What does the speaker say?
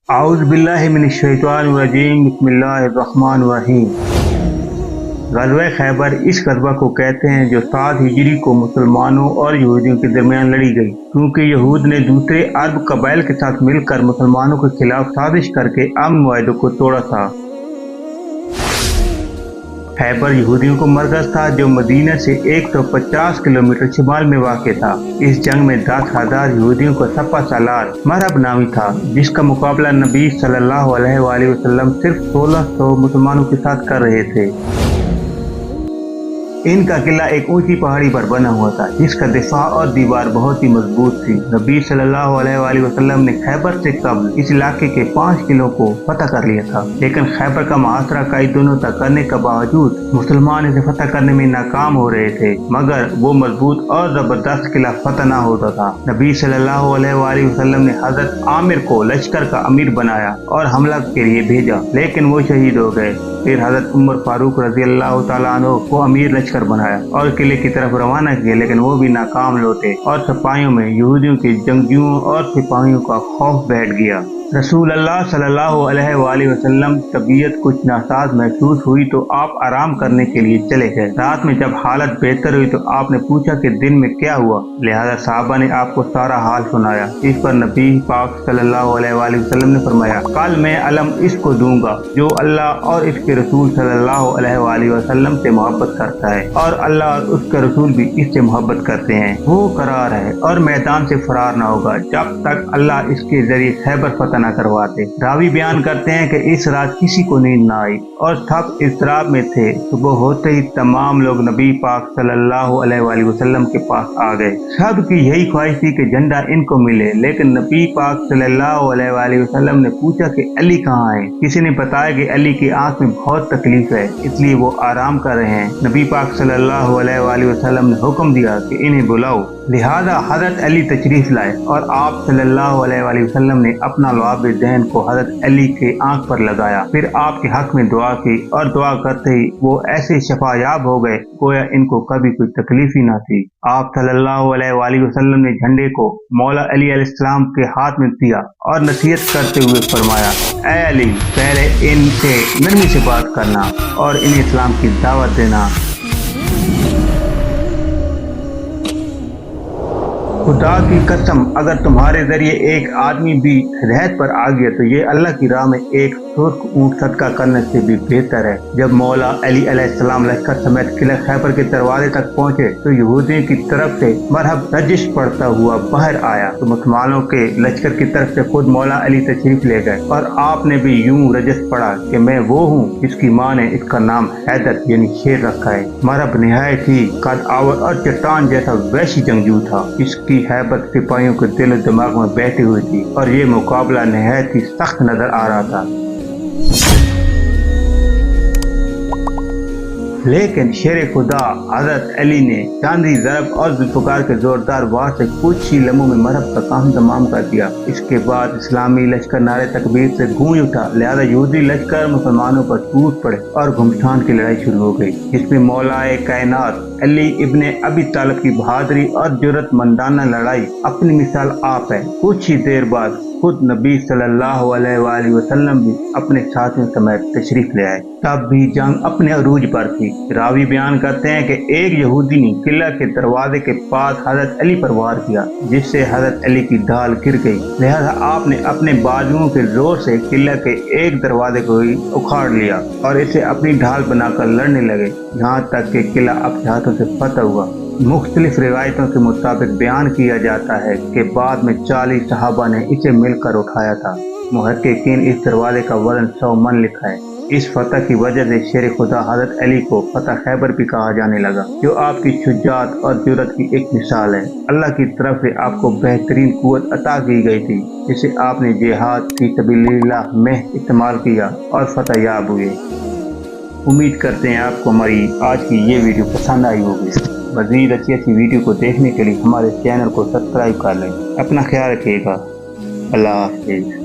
اعوذ باللہ من الشیطان الرجیم، بسم اللہ الرحمن الرحیم۔ غزوہ خیبر اس غزوہ کو کہتے ہیں جو 7 ہجری کو مسلمانوں اور یہودیوں کے درمیان لڑی گئی، کیونکہ یہود نے دوسرے عرب قبائل کے ساتھ مل کر مسلمانوں کے خلاف سازش کر کے امن معاہدوں کو توڑا تھا۔ خیبر یہودیوں کو مرکز تھا جو مدینہ سے 150 کلومیٹر شمال میں واقع تھا۔ اس جنگ میں 10,000 یہودیوں کا سپہ سالار مرحب نامی تھا، جس کا مقابلہ نبی صلی اللہ علیہ وآلہ وسلم صرف 1600 مسلمانوں کے ساتھ کر رہے تھے۔ ان کا قلعہ ایک اونچی پہاڑی پر بنا ہوا تھا، جس کا دفاع اور دیوار بہت ہی مضبوط تھی۔ نبی صلی اللہ علیہ وآلہ وسلم نے خیبر سے قبل اس علاقے کے 5 قلعوں کو فتح کر لیا تھا، لیکن خیبر کا محاصرہ کئی دنوں تک کرنے کے باوجود مسلمان اسے فتح کرنے میں ناکام ہو رہے تھے، مگر وہ مضبوط اور زبردست قلعہ فتح نہ ہوتا تھا۔ نبی صلی اللہ علیہ وآلہ وسلم نے حضرت عامر کو لشکر کا امیر بنایا اور حملہ کے لیے بھیجا، لیکن وہ شہید ہو گئے۔ پھر حضرت عمر فاروق رضی اللہ تعالیٰ عنہ کو امیر لشکر بنایا اور قلعے کی طرف روانہ کیا، لیکن وہ بھی ناکام لوٹے اور سپاہیوں میں یہودیوں کے جنگجوؤں اور سپاہیوں کا خوف بیٹھ گیا۔ رسول اللہ صلی اللہ علیہ وآلہ وسلم طبیعت کچھ ناساز محسوس ہوئی تو آپ آرام کرنے کے لیے چلے گئے۔ رات میں جب حالت بہتر ہوئی تو آپ نے پوچھا کہ دن میں کیا ہوا، لہذا صحابہ نے آپ کو سارا حال سنایا۔ اس پر نبی پاک صلی اللہ علیہ وآلہ وسلم نے فرمایا، کل میں علم اس کو دوں گا جو اللہ اور اس کے رسول صلی اللہ علیہ وآلہ وسلم سے محبت کرتا ہے، اور اللہ اور اس کے رسول بھی اس سے محبت کرتے ہیں، وہ قرار ہے اور میدان سے فرار نہ ہوگا جب تک اللہ اس کے ذریعے خیبر فتح نہ کرواتے۔ راوی بیان کرتے ہیں کہ اس رات کسی کو نیند نہ آئی اور سب اضطراب میں تھے۔ صبح ہوتے ہی تمام لوگ نبی پاک صلی اللہ علیہ وآلہ وسلم کے پاس آ گئے۔ سب کی یہی خواہش تھی کہ جھنڈا ان کو ملے، لیکن نبی پاک صلی اللہ علیہ وآلہ وسلم نے پوچھا کہ علی کہاں ہے؟ کسی نے بتایا کہ علی کی آنکھ میں بہت تکلیف ہے، اس لیے وہ آرام کر رہے ہیں۔ نبی پاک صلی اللہ علیہ وآلہ وسلم نے حکم دیا کہ انہیں بلاؤ، لہذا حضرت علی تشریف لائے اور آپ صلی اللہ علیہ وآلہ وسلم نے اپنا لعاب دہن کو حضرت علی کے آنکھ پر لگایا، پھر آپ کے حق میں دعا کی اور دعا کرتے ہی وہ ایسے شفا یاب ہو گئے گویا ان کو کبھی کوئی تکلیف ہی نہ تھی۔ آپ صلی اللہ علیہ وآلہ وسلم نے جھنڈے کو مولا علی علیہ السلام کے ہاتھ میں دیا اور نصیحت کرتے ہوئے فرمایا، اے علی، پہلے ان سے نرمی سے بات کرنا اور انہیں اسلام کی دعوت دینا۔ خدا کی قسم، اگر تمہارے ذریعے ایک آدمی بھی ہدایت پر آ گیا تو یہ اللہ کی راہ میں ایک سرخ اونٹ صدقہ کرنے سے بھی بہتر ہے۔ جب مولا علی علیہ السلام لشکر سمیت قلعہ خیبر کے دروازے تک پہنچے تو یہودیوں کی طرف سے مرحب رجش پڑتا ہوا باہر آیا تو مسلمانوں کے لشکر کی طرف سے خود مولا علی تشریف لے گئے، اور آپ نے بھی یوں رجس پڑھا کہ میں وہ ہوں جس کی ماں نے اس کا نام حیدر یعنی شیر رکھا ہے۔ مرحب نہایت ہی قد آور اور چٹان جیسا وحشی جنگجو تھا، اس کی ہیبت سپاہیوں کے دل و دماغ میں بیٹھی ہوئی تھی اور یہ مقابلہ نہایت ہی سخت نظر آ رہا تھا۔ لیکن شیر خدا حضرت علی نے چاندی ضرب اور ذوالفقار کے زوردار وار سے کچھ ہی لمحوں میں مرحب کا کام تمام کر دیا۔ اس کے بعد اسلامی لشکر نعرے تکبیر سے گونج اٹھا، لہذا یہودی لشکر مسلمانوں پر ٹوٹ پڑے اور گھمسان کی لڑائی شروع ہو گئی، جس میں مولا کائنات علی ابن ابی طالب کی بہادری اور جرأت مندانہ لڑائی اپنی مثال آپ ہے۔ کچھ ہی دیر بعد خود نبی صلی اللہ علیہ وآلہ وسلم بھی اپنے ساتھیوں سمیت تشریف لے آئے۔ تب بھی جنگ اپنے عروج پر تھی۔ راوی بیان کرتے ہیں کہ ایک یہودی نے قلعہ کے دروازے کے پاس حضرت علی پر وار کیا، جس سے حضرت علی کی ڈھال گر گئی، لہذا آپ نے اپنے بازوؤں کے زور سے قلعہ کے ایک دروازے کو ہی اکھاڑ لیا اور اسے اپنی ڈھال بنا کر لڑنے لگے، یہاں تک کہ قلعہ اپنے ہاتھوں سے فتح ہوا۔ مختلف روایتوں کے مطابق بیان کیا جاتا ہے کہ بعد میں 40 صحابہ نے اسے مل کر اٹھایا تھا۔ محققین اس دروازے کا وزن 100 من لکھا ہے۔ اس فتح کی وجہ سے شیر خدا حضرت علی کو فتح خیبر بھی کہا جانے لگا، جو آپ کی شجاعت اور جرأت کی ایک مثال ہے۔ اللہ کی طرف سے آپ کو بہترین قوت عطا کی گئی تھی، جسے آپ نے جہاد فی سبیل اللہ میں استعمال کیا اور فتح یاب ہوئے۔ امید کرتے ہیں آپ کو ہماری آج کی یہ ویڈیو پسند آئی ہوگی۔ مزید اچھی ویڈیو کو دیکھنے کے لیے ہمارے چینل کو سبسکرائب کر لیں۔ اپنا خیال رکھیے گا۔ اللہ حافظ۔